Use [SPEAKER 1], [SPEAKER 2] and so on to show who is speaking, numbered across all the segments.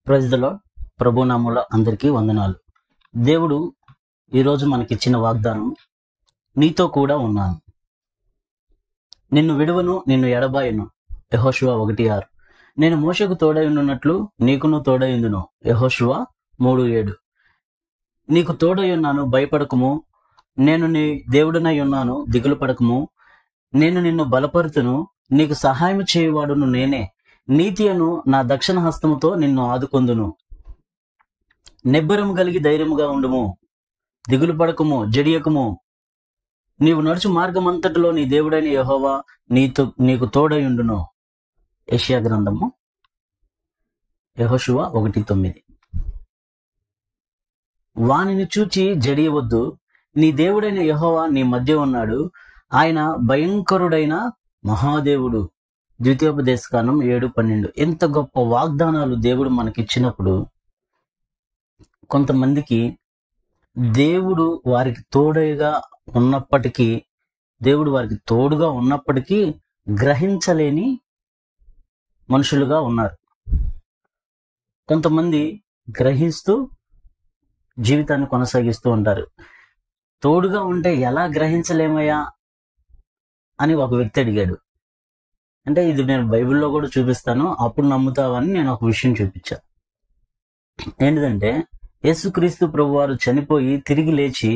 [SPEAKER 1] Praise the lord. ప్రభునామములో అందరికీ వందనాలు. దేవుడు ఈరోజు మనకిచ్చిన వాగ్దానం, నీతో కూడా ఉన్నాను, నిన్ను విడువను, నిన్ను ఎడబాయను. యెహోషువ 1:6. నేను మోషేకు తోడై ఉండునట్లు నీకును తోడై ఉందును. యెహోషువ 3:7. నీకు తోడై ఉన్నాను, భయపడకుము, నేను నీ దేవుడనై ఉన్నాను, దిగులు పడకము, నేను నిన్ను బలపరుతును, నీకు సహాయం చేయువాడును నేనే, నీతి అను నా దక్షిణ హస్తముతో నిన్ను ఆదుకొందును. నిబ్బరము కలిగి ధైర్యముగా ఉండుము, దిగులు పడకము, జడియకము. నీవు నడుచు మార్గమంతటిలో నీ దేవుడైన యెహోవా నీకు తోడై ఉండును. యెషయా గ్రంథము యెహోషువ 1:9. వానిని చూచి జడియవద్దు, నీ దేవుడైన యెహోవా నీ మధ్య ఉన్నాడు, ఆయన భయంకరుడైన మహాదేవుడు. ద్వితీయోపదేశకాండం 7:12. ఎంత గొప్ప వాగ్దానాలు దేవుడు మనకిచ్చినప్పుడు కొంతమందికి దేవుడు వారికి తోడుగా ఉన్నప్పటికీ గ్రహించలేని మనుషులుగా ఉన్నారు. కొంతమంది గ్రహిస్తూ జీవితాన్ని కొనసాగిస్తూ ఉంటారు. తోడుగా ఉంటే ఎలా గ్రహించలేమయ్యా అని ఒక వ్యక్తి అడిగాడు. అంటే ఇది నేను బైబిల్లో కూడా చూపిస్తాను, అప్పుడు నమ్ముతావని నేను ఒక విషయం చూపించా. ఏంటిదంటే, యేసుక్రీస్తు ప్రభువారు చనిపోయి తిరిగి లేచి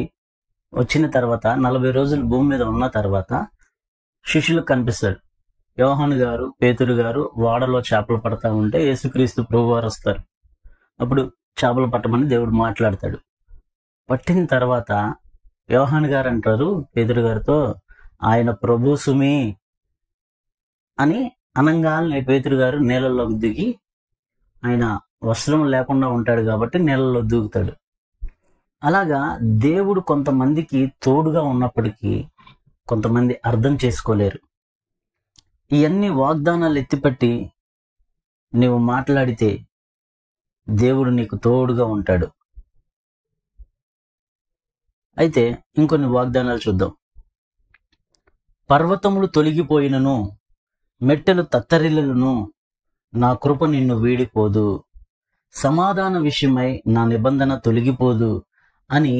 [SPEAKER 1] వచ్చిన తర్వాత 40 రోజులు భూమి మీద ఉన్న తర్వాత శిష్యులకు కనిపిస్తాడు. యోహాను గారు, పేతురు గారు వాడలో చేపలు పడతా ఉంటే యేసుక్రీస్తు ప్రభువారు వస్తారు. అప్పుడు చేపలు పట్టమని దేవుడు మాట్లాడతాడు. పట్టిన తర్వాత యోహాను గారు అంటారు పేతురు గారితో, ఆయన ప్రభు సుమి అని అనంగానే పేతురు గారు నీళ్ళలోకి దిగి, ఆయన వస్త్రం లేకుండా ఉంటాడు కాబట్టి నీళ్ళలో దూకుతాడు. అలాగా దేవుడు కొంతమందికి తోడుగా ఉన్నప్పటికీ కొంతమంది అర్థం చేసుకోలేరు. ఇవన్నీ వాగ్దానాలు ఎత్తిపట్టి నీవు మాట్లాడితే దేవుడు నీకు తోడుగా ఉంటాడు. అయితే ఇంకొన్ని వాగ్దానాలు చూద్దాం. పర్వతములు తొలగిపోయినను, మెట్టెలు తత్తరిల్లును, నా కృప నిన్ను వీడిపోదు, సమాధాన విషయమై నా నిబంధన తొలగిపోదు అని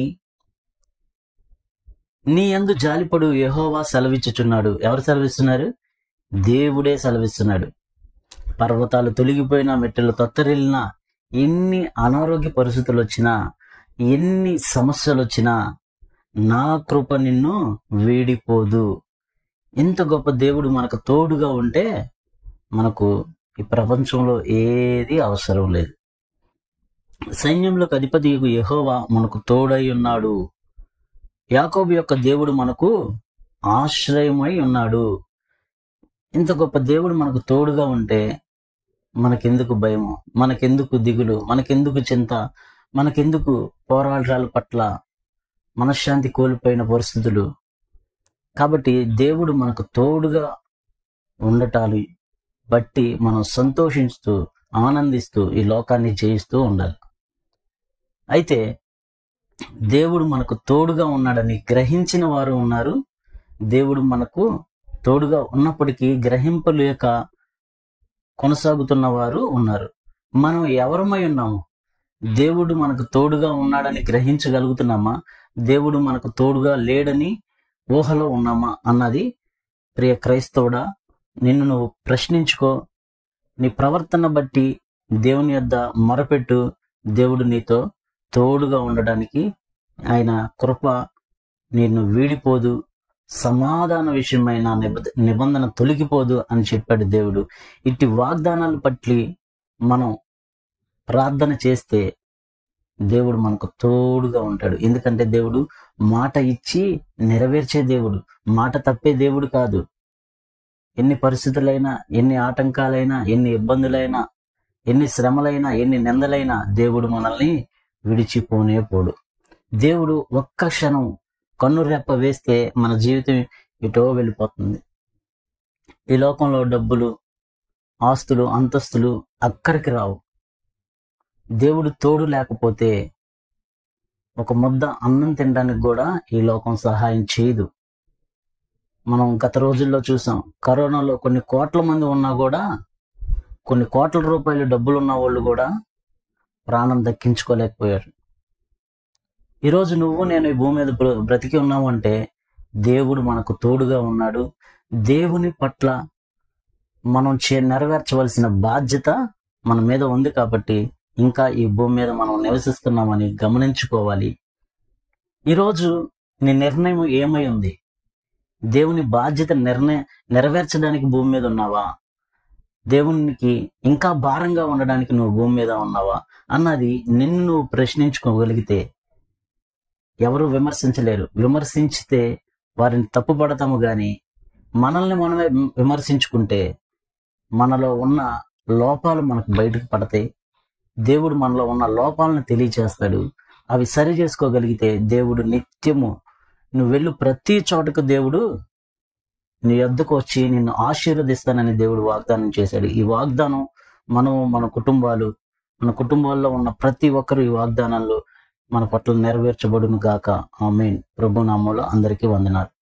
[SPEAKER 1] నీ యందు జాలిపడు యెహోవా సెలవిచ్చుచున్నాడు. ఎవరు సెలవిస్తున్నారు? దేవుడే సెలవిస్తున్నాడు. పర్వతాలు తొలగిపోయినా, మెట్టెలు తత్తరిల్లినా, ఎన్ని అనారోగ్య పరిస్థితులు వచ్చినా, ఎన్ని సమస్యలు వచ్చినా నా కృప నిన్ను వీడిపోదు. ఇంత గొప్ప దేవుడు మనకు తోడుగా ఉంటే మనకు ఈ ప్రపంచంలో ఏది అవసరం లేదు. సైన్యంలోకి అధిపతి యెహోవా మనకు తోడై ఉన్నాడు. యాకోబు యొక్క దేవుడు మనకు ఆశ్రయమై ఉన్నాడు. ఇంత గొప్ప దేవుడు మనకు తోడుగా ఉంటే మనకెందుకు భయము, మనకెందుకు దిగులు, మనకెందుకు చింత, మనకెందుకు పోరాటాల పట్ల మనశ్శాంతి కోల్పోయిన పరిస్థితులు. కాబట్టి దేవుడు మనకు తోడుగా ఉండటాలు బట్టి మనం సంతోషిస్తూ ఆనందిస్తూ ఈ లోకాన్ని జయిస్తూ ఉండాలి. అయితే దేవుడు మనకు తోడుగా ఉన్నాడని గ్రహించిన వారు ఉన్నారు. దేవుడు మనకు తోడుగా ఉన్నప్పటికీ గ్రహింపలేక కొనసాగుతున్న వారు ఉన్నారు. మనం ఎవరమై ఉన్నాము? దేవుడు మనకు తోడుగా ఉన్నాడని గ్రహించగలుగుతున్నామా? దేవుడు మనకు తోడుగా లేడని ఊహలో ఉన్నామా అన్నది ప్రియ క్రైస్తవుడా, నిన్ను నువ్వు ప్రశ్నించుకో. నీ ప్రవర్తన బట్టి దేవుని యొద్ద మొరపెట్టు. దేవుడు నీతో తోడుగా ఉండడానికి ఆయన కృప నిన్ను వీడిపోదు, సమాధాన విషయమైన నిబంధన తొలగిపోదు అని చెప్పాడు దేవుడు. ఇట్టి వాగ్దానాలు పట్టి మనం ప్రార్థన చేస్తే దేవుడు మనకు తోడుగా ఉంటాడు. ఎందుకంటే దేవుడు మాట ఇచ్చి నెరవేర్చే దేవుడు, మాట తప్పే దేవుడు కాదు. ఎన్ని పరిస్థితులైనా, ఎన్ని ఆటంకాలైనా, ఎన్ని ఇబ్బందులైనా, ఎన్ని శ్రమలైనా, ఎన్ని నిందలైనా దేవుడు మనల్ని విడిచిపోనే పోడు. దేవుడు ఒక్క క్షణం కన్ను రెప్ప వేస్తే మన జీవితం ఇటో వెళ్ళిపోతుంది. ఈ లోకంలో డబ్బులు, ఆస్తులు, అంతస్తులు అక్కడికి రావు. దేవుడు తోడు లేకపోతే ఒక ముద్ద అన్నం తినడానికి కూడా ఈ లోకం సహాయం చేయదు. మనం గత రోజుల్లో చూసాం, కరోనాలో కొన్ని కోట్ల మంది ఉన్నా కూడా, కొన్ని కోట్ల రూపాయలు డబ్బులు ఉన్న వాళ్ళు కూడా ప్రాణం దక్కించుకోలేకపోయారు. ఈరోజు నువ్వు నేను ఈ భూమి మీద బ్రతికి ఉన్నావు అంటే దేవుడు మనకు తోడుగా ఉన్నాడు. దేవుని పట్ల మనం నెరవేర్చవలసిన బాధ్యత మన మీద ఉంది కాబట్టి ఇంకా ఈ భూమి మీద మనం నివసిస్తున్నామని గమనించుకోవాలి. ఈరోజు నీ నిర్ణయం ఏమై ఉంది? దేవుని బాధ్యత నెరవేర్చడానికి భూమి మీద ఉన్నావా? దేవునికి ఇంకా భారంగా ఉండడానికి నువ్వు భూమి మీద ఉన్నావా అన్నది నిన్ను నువ్వు ప్రశ్నించుకోగలిగితే ఎవరు విమర్శించలేరు. విమర్శించితే వారిని తప్పుపడతాము గాని మనల్ని మనమే విమర్శించుకుంటే మనలో ఉన్న లోపాలు మనకు బయటకు పడతాయి. దేవుడు మనలో ఉన్న లోపాలను తెలియచేస్తాడు. అవి సరి చేసుకోగలిగితే దేవుడు నిత్యము నువ్వు వెళ్ళు ప్రతి చోటకు దేవుడు నీ యొద్దకు వచ్చి నిన్ను ఆశీర్వదిస్తానని దేవుడు వాగ్దానం చేశాడు. ఈ వాగ్దానం మన కుటుంబాల్లో ఉన్న ప్రతి ఒక్కరు ఈ వాగ్దానాల్లో మన పట్ల నెరవేర్చబడును గాక. ఆమేన్. ప్రభు నామములో అందరికీ వందనాలు.